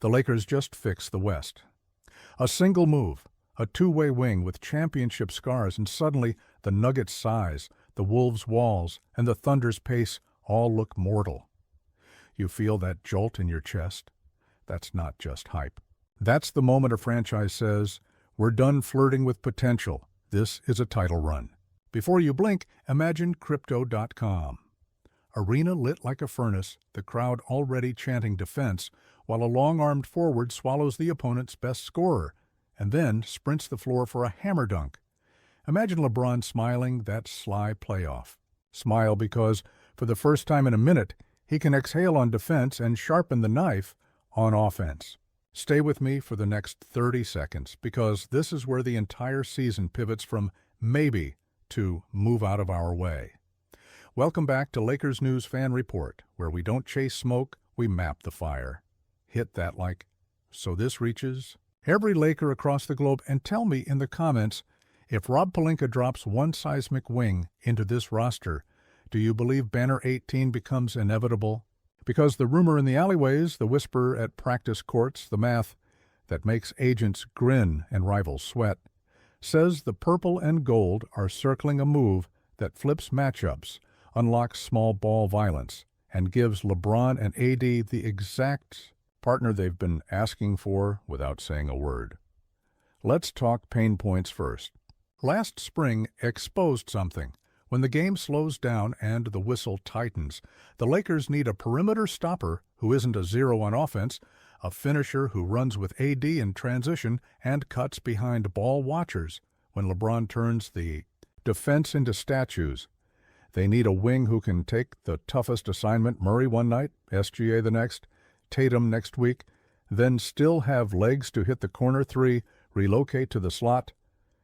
The Lakers just fixed the West. A single move, a two-way wing with championship scars, and suddenly the Nuggets' size, the Wolves' walls, and the Thunder's pace all look mortal. You feel that jolt in your chest? That's not just hype. That's the moment a franchise says, "We're done flirting with potential. This is a title run." Before you blink, imagine Crypto.com. Arena lit like a furnace, the crowd already chanting defense, while a long-armed forward swallows the opponent's best scorer, and then sprints the floor for a hammer dunk. Imagine LeBron smiling that sly playoff. Smile because, for the first time in a minute, he can exhale on defense and sharpen the knife on offense. Stay with me for the next 30 seconds, because this is where the entire season pivots from maybe to move out of our way. Welcome back to Lakers News Fan Report, where we don't chase smoke, we map the fire. Hit that like, so this reaches every Laker across the globe, and tell me in the comments, if Rob Pelinka drops one seismic wing into this roster, do you believe Banner 18 becomes inevitable? Because the rumor in the alleyways, the whisper at practice courts, the math that makes agents grin and rivals sweat, says the purple and gold are circling a move that flips matchups, unlocks small ball violence, and gives LeBron and AD the exact partner they've been asking for without saying a word. Let's talk pain points first. Last spring exposed something. When the game slows down and the whistle tightens, the Lakers need a perimeter stopper who isn't a zero on offense, a finisher who runs with AD in transition and cuts behind ball watchers when LeBron turns the defense into statues. They need a wing who can take the toughest assignment, Murray one night, SGA the next, Tatum next week, then still have legs to hit the corner three, relocate to the slot,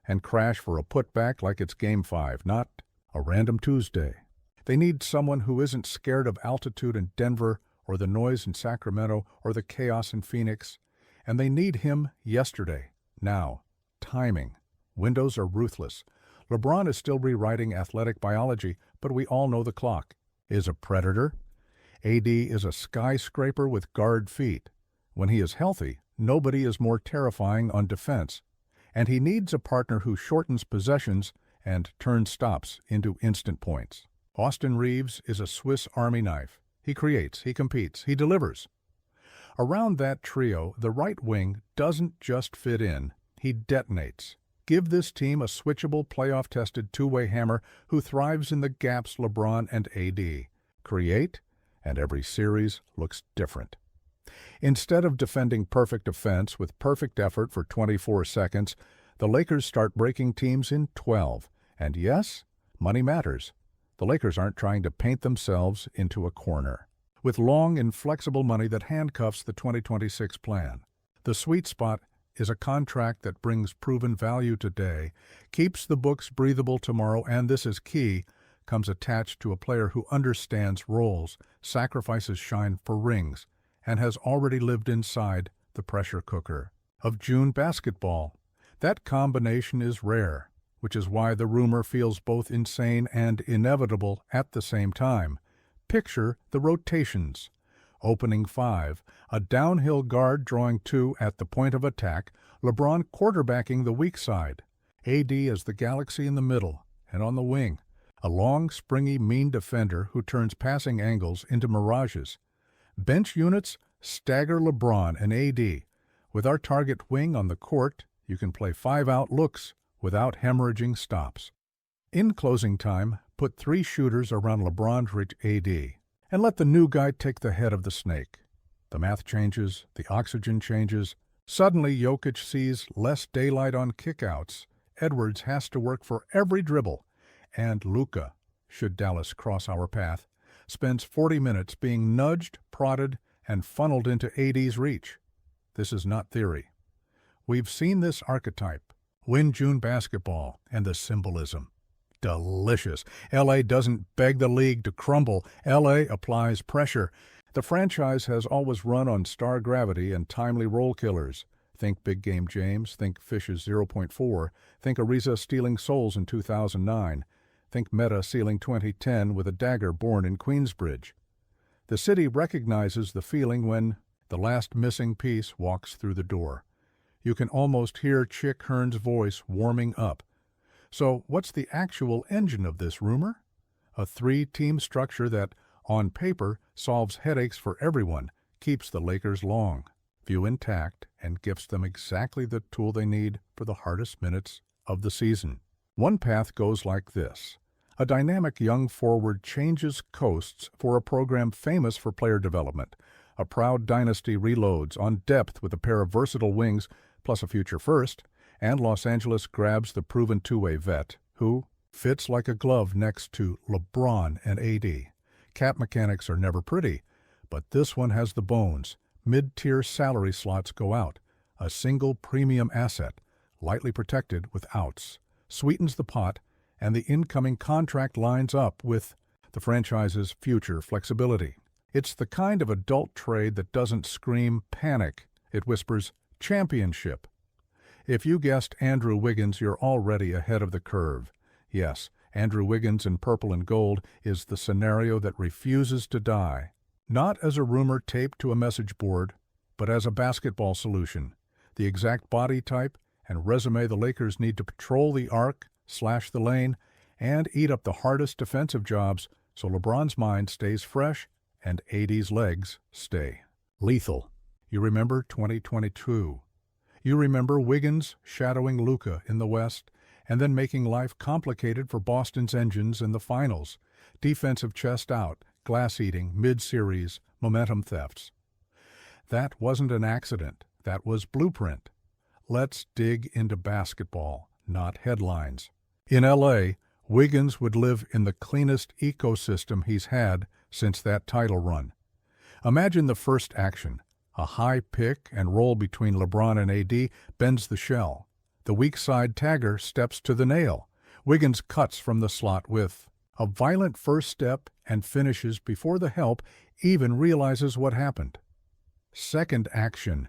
and crash for a putback like it's Game 5, not a random Tuesday. They need someone who isn't scared of altitude in Denver or the noise in Sacramento or the chaos in Phoenix. And they need him yesterday, now. Timing. Windows are ruthless. LeBron is still rewriting athletic biology, but we all know the clock is a predator. AD is a skyscraper with guard feet. When he is healthy, nobody is more terrifying on defense. And he needs a partner who shortens possessions and turns stops into instant points. Austin Reeves is a Swiss Army knife. He creates, he competes, he delivers. Around that trio, the right wing doesn't just fit in, he detonates. Give this team a switchable, playoff-tested two-way hammer who thrives in the gaps LeBron and AD create, and every series looks different. Instead of defending perfect defense with perfect effort for 24 seconds, the Lakers start breaking teams in 12. And yes, money matters. The Lakers aren't trying to paint themselves into a corner. With long, inflexible money that handcuffs the 2026 plan. The sweet spot is a contract that brings proven value today, keeps the books breathable tomorrow, and this is key, comes attached to a player who understands roles, sacrifices shine for rings, and has already lived inside the pressure cooker of June basketball. That combination is rare, which is why the rumor feels both insane and inevitable at the same time. Picture the rotations. Opening 5, a downhill guard drawing 2 at the point of attack, LeBron quarterbacking the weak side, AD as the galaxy in the middle, and on the wing, a long, springy, mean defender who turns passing angles into mirages. Bench units stagger LeBron and AD. With our target wing on the court, you can play 5-out looks without hemorrhaging stops. In closing time, put 3 shooters around LeBron to reach AD, and let the new guy take the head of the snake. The math changes, the oxygen changes. Suddenly, Jokic sees less daylight on kickouts. Edwards has to work for every dribble. And Luka, should Dallas cross our path, spends 40 minutes being nudged, prodded, and funneled into AD's reach. This is not theory. We've seen this archetype. Win June basketball and the symbolism. Delicious. LA doesn't beg the league to crumble. LA applies pressure. The franchise has always run on star gravity and timely role killers. Think Big Game James, think Fish's 0.4, think Ariza stealing souls in 2009, think Meta sealing 2010 with a dagger born in Queensbridge. The city recognizes the feeling when The last missing piece walks through the door. You can almost hear Chick Hearn's voice warming up. So what's the actual engine of this rumor? A three-team structure that, on paper, solves headaches for everyone, keeps the Lakers' long view intact, and gives them exactly the tool they need for the hardest minutes of the season. One path goes like this. A dynamic young forward changes coasts for a program famous for player development. A proud dynasty reloads on depth with a pair of versatile wings plus a future first, and Los Angeles grabs the proven two-way vet, who fits like a glove next to LeBron and AD. Cap mechanics are never pretty, but this one has the bones. Mid-tier salary slots go out. A single premium asset, lightly protected with outs, sweetens the pot, and the incoming contract lines up with the franchise's future flexibility. It's the kind of adult trade that doesn't scream panic. It whispers championship. If you guessed Andrew Wiggins, you're already ahead of the curve. Yes, Andrew Wiggins in purple and gold is the scenario that refuses to die. Not as a rumor taped to a message board, but as a basketball solution. The exact body type and resume the Lakers need to patrol the arc, slash the lane, and eat up the hardest defensive jobs so LeBron's mind stays fresh and AD's legs stay lethal. You remember 2022. You remember Wiggins shadowing Luka in the West and then making life complicated for Boston's engines in the finals. Defensive chest out, glass-eating, mid-series, momentum thefts. That wasn't an accident. That was blueprint. Let's dig into basketball, not headlines. In L.A., Wiggins would live in the cleanest ecosystem he's had since that title run. Imagine the first action. A high pick and roll between LeBron and AD bends the shell. The weak side tagger steps to the nail. Wiggins cuts from the slot with a violent first step and finishes before the help even realizes what happened. Second action.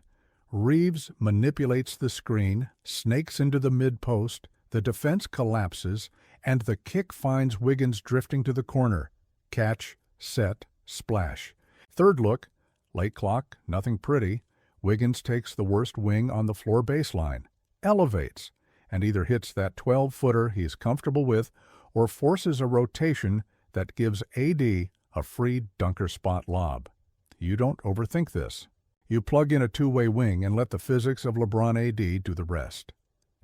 Reeves manipulates the screen, snakes into the mid-post, the defense collapses, and the kick finds Wiggins drifting to the corner. Catch, set, splash. Third look. Late clock, nothing pretty. Wiggins takes the worst wing on the floor baseline, elevates, and either hits that 12-footer he's comfortable with or forces a rotation that gives AD a free dunker spot lob. You don't overthink this. You plug in a two-way wing and let the physics of LeBron AD do the rest.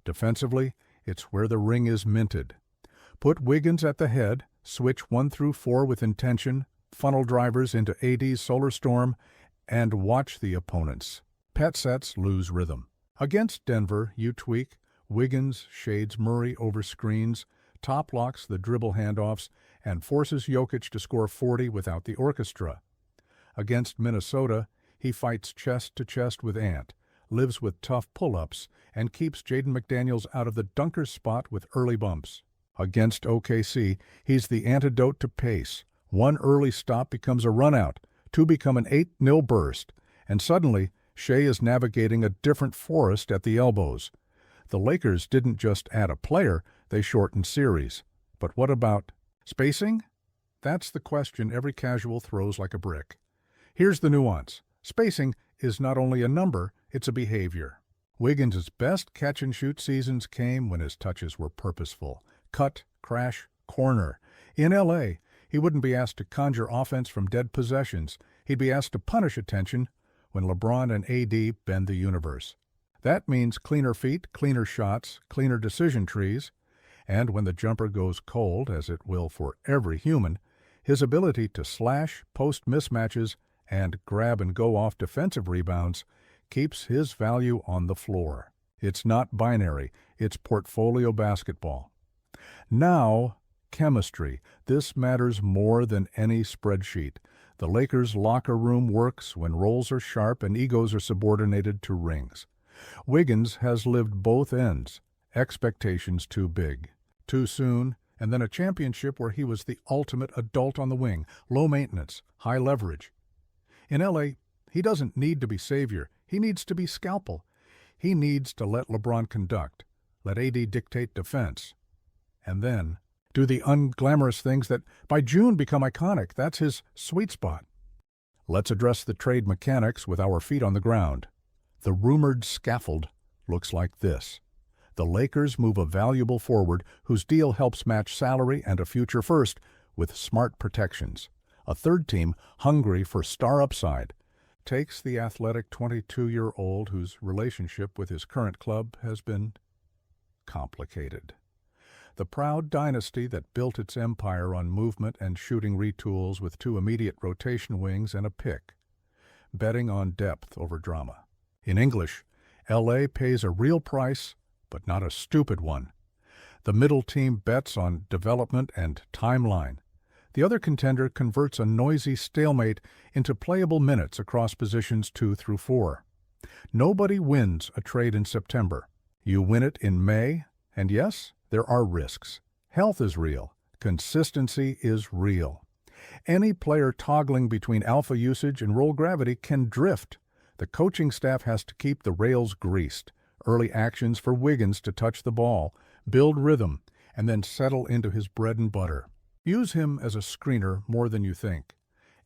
Defensively, it's where the ring is minted. Put Wiggins at the head, switch 1 through 4 with intention, funnel drivers into AD's solar storm, and watch the opponents. Pet sets lose rhythm. Against Denver, you tweak. Wiggins shades Murray over screens, top locks the dribble handoffs, and forces Jokic to score 40 without the orchestra. Against Minnesota, he fights chest to chest with Ant, lives with tough pull-ups, and keeps Jaden McDaniels out of the dunker spot with early bumps. Against OKC, he's the antidote to pace. One early stop becomes a run-out, 2 become an 8-0 burst, and suddenly Shea is navigating a different forest at the elbows. The Lakers didn't just add a player, they shortened series. But what about spacing? That's the question every casual throws like a brick. Here's the nuance. Spacing is not only a number, it's a behavior. Wiggins' best catch-and-shoot seasons came when his touches were purposeful. Cut, crash, corner. In L.A., he wouldn't be asked to conjure offense from dead possessions. He'd be asked to punish attention when LeBron and AD bend the universe. That means cleaner feet, cleaner shots, cleaner decision trees, and when the jumper goes cold, as it will for every human, his ability to slash, post mismatches, and grab and go off defensive rebounds keeps his value on the floor. It's not binary, it's portfolio basketball. Now, chemistry. This matters more than any spreadsheet. The Lakers' locker room works when roles are sharp and egos are subordinated to rings. Wiggins has lived both ends. Expectations too big, too soon, and then a championship where he was the ultimate adult on the wing, low maintenance, high leverage. In L.A., he doesn't need to be savior. He needs to be scalpel. He needs to let LeBron conduct, let AD dictate defense, and then do the unglamorous things that by June become iconic. That's his sweet spot. Let's address the trade mechanics with our feet on the ground. The rumored scaffold looks like this. The Lakers move a valuable forward whose deal helps match salary and a future first with smart protections. A third team, hungry for star upside, takes the athletic 22-year-old whose relationship with his current club has been complicated. The proud dynasty that built its empire on movement and shooting retools with 2 immediate rotation wings and a pick, betting on depth over drama. In English, LA pays a real price, but not a stupid one. The middle team bets on development and timeline. The other contender converts a noisy stalemate into playable minutes across positions 2 through 4. Nobody wins a trade in September. You win it in May, and yes, there are risks. Health is real. Consistency is real. Any player toggling between alpha usage and roll gravity can drift. The coaching staff has to keep the rails greased. Early actions for Wiggins to touch the ball, build rhythm, and then settle into his bread and butter. Use him as a screener more than you think.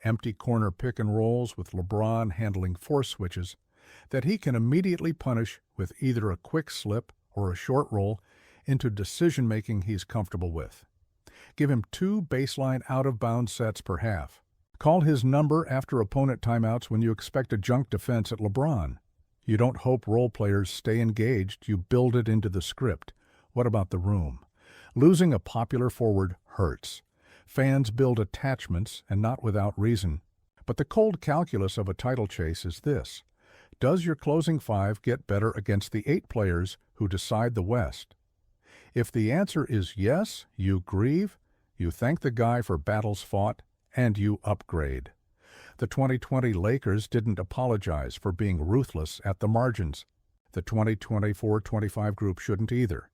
Empty corner pick and rolls with LeBron handling force switches that he can immediately punish with either a quick slip or a short roll into decision-making he's comfortable with. Give him 2 baseline out-of-bounds sets per half. Call his number after opponent timeouts when you expect a junk defense at LeBron. You don't hope role players stay engaged, you build it into the script. What about the room? Losing a popular forward hurts. Fans build attachments, and not without reason. But the cold calculus of a title chase is this. Does your closing 5 get better against the 8 players who decide the West? If the answer is yes, you grieve, you thank the guy for battles fought, and you upgrade. The 2020 Lakers didn't apologize for being ruthless at the margins. The 2024-25 group shouldn't either.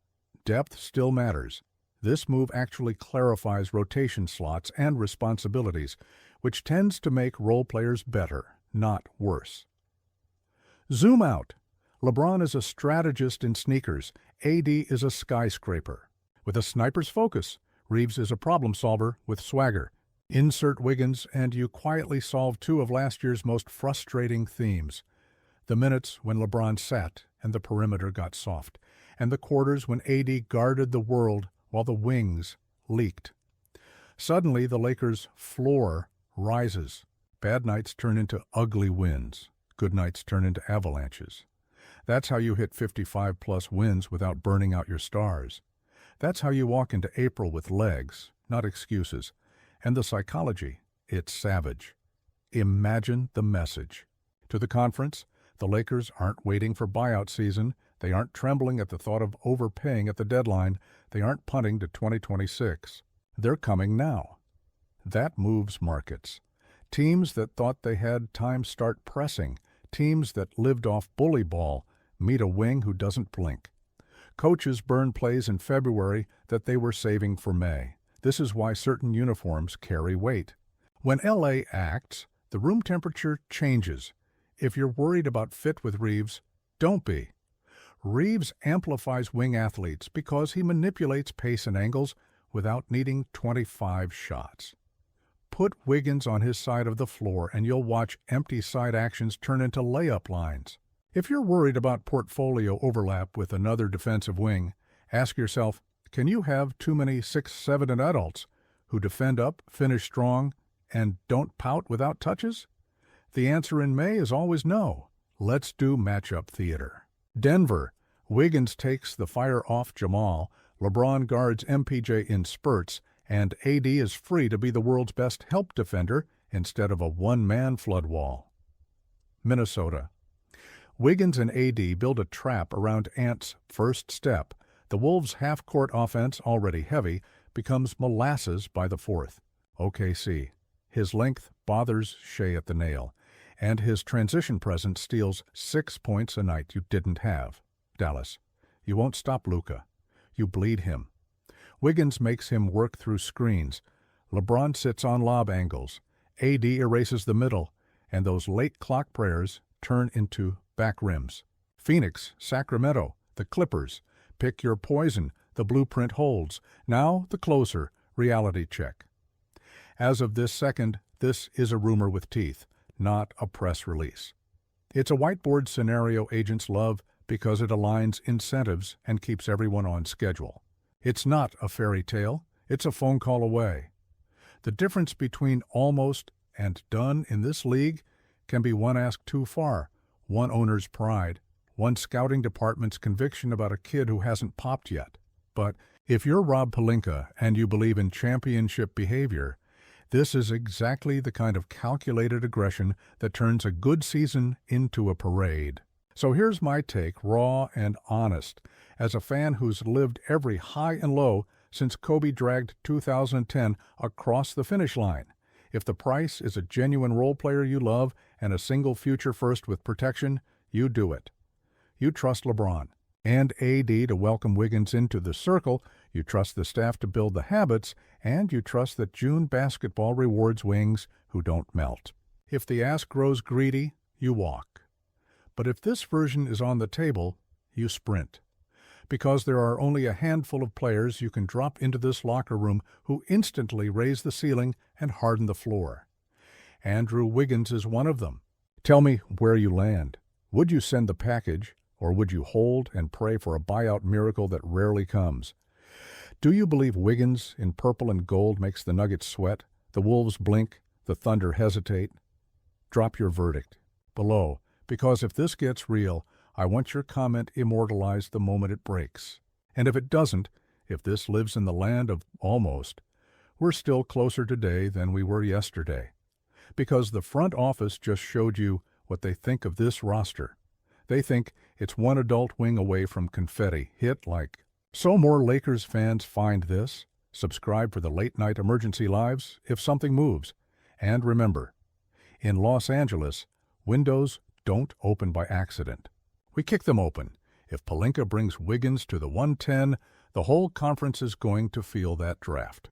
Depth still matters. This move actually clarifies rotation slots and responsibilities, which tends to make role players better, not worse. Zoom out. LeBron is a strategist in sneakers. AD is a skyscraper. With a sniper's focus, Reeves is a problem solver with swagger. Insert Wiggins, and you quietly solve 2 of last year's most frustrating themes. The minutes when LeBron sat and the perimeter got soft, and the quarters when AD guarded the world while the wings leaked. Suddenly, the Lakers' floor rises. Bad nights turn into ugly wins. Good nights turn into avalanches. That's how you hit 55-plus wins without burning out your stars. That's how you walk into April with legs, not excuses. And the psychology, it's savage. Imagine the message. To the conference, the Lakers aren't waiting for buyout season. They aren't trembling at the thought of overpaying at the deadline. They aren't punting to 2026. They're coming now. That moves markets. Teams that thought they had time start pressing. Teams that lived off bully ball meet a wing who doesn't blink. Coaches burn plays in February that they were saving for May. This is why certain uniforms carry weight. When LA acts, the room temperature changes. If you're worried about fit with Reeves, don't be. Reeves amplifies wing athletes because he manipulates pace and angles without needing 25 shots. Put Wiggins on his side of the floor and you'll watch empty side actions turn into layup lines. If you're worried about portfolio overlap with another defensive wing, ask yourself, can you have too many 6'7" adults who defend up, finish strong, and don't pout without touches? The answer in May is always no. Let's do matchup theater. Denver. Wiggins takes the fire off Jamal, LeBron guards MPJ in spurts, and AD is free to be the world's best help defender instead of a one-man flood wall. Minnesota. Wiggins and AD build a trap around Ant's first step. The Wolves' half-court offense, already heavy, becomes molasses by the fourth. OKC. His length bothers Shea at the nail, and his transition presence steals 6 points a night you didn't have. Dallas. You won't stop Luka. You bleed him. Wiggins makes him work through screens. LeBron sits on lob angles. AD erases the middle, and those late clock prayers turn into back rims. Phoenix, Sacramento, the Clippers. Pick your poison. The blueprint holds. Now the closer. Reality check. As of this second, this is a rumor with teeth. not a press release. It's a whiteboard scenario agents love because it aligns incentives and keeps everyone on schedule. It's not a fairy tale, it's a phone call away. The difference between almost and done in this league can be one ask too far, one owner's pride, one scouting department's conviction about a kid who hasn't popped yet. But if you're Rob Pelinka and you believe in championship behavior, this is exactly the kind of calculated aggression that turns a good season into a parade. So here's my take, raw and honest, as a fan who's lived every high and low since Kobe dragged 2010 across the finish line. If the price is a genuine role player you love and a single future first with protection, you do it. You trust LeBron and AD to welcome Wiggins into the circle, you trust the staff to build the habits, and you trust that June basketball rewards wings who don't melt. If the ask grows greedy, you walk. But if this version is on the table, you sprint. Because there are only a handful of players you can drop into this locker room who instantly raise the ceiling and harden the floor. Andrew Wiggins is one of them. Tell me where you land. Would you send the package, or would you hold and pray for a buyout miracle that rarely comes? Do you believe Wiggins in purple and gold makes the Nuggets sweat, the Wolves blink, the Thunder hesitate? Drop your verdict below, because if this gets real, I want your comment immortalized the moment it breaks. And if it doesn't, if this lives in the land of almost, we're still closer today than we were yesterday. Because the front office just showed you what they think of this roster. They think it's one adult wing away from confetti, hit like. So more Lakers fans find this. Subscribe for the late-night emergency lives if something moves. And remember, in Los Angeles, windows don't open by accident. We kick them open. If Pelinka brings Wiggins to the 110, the whole conference is going to feel that draft.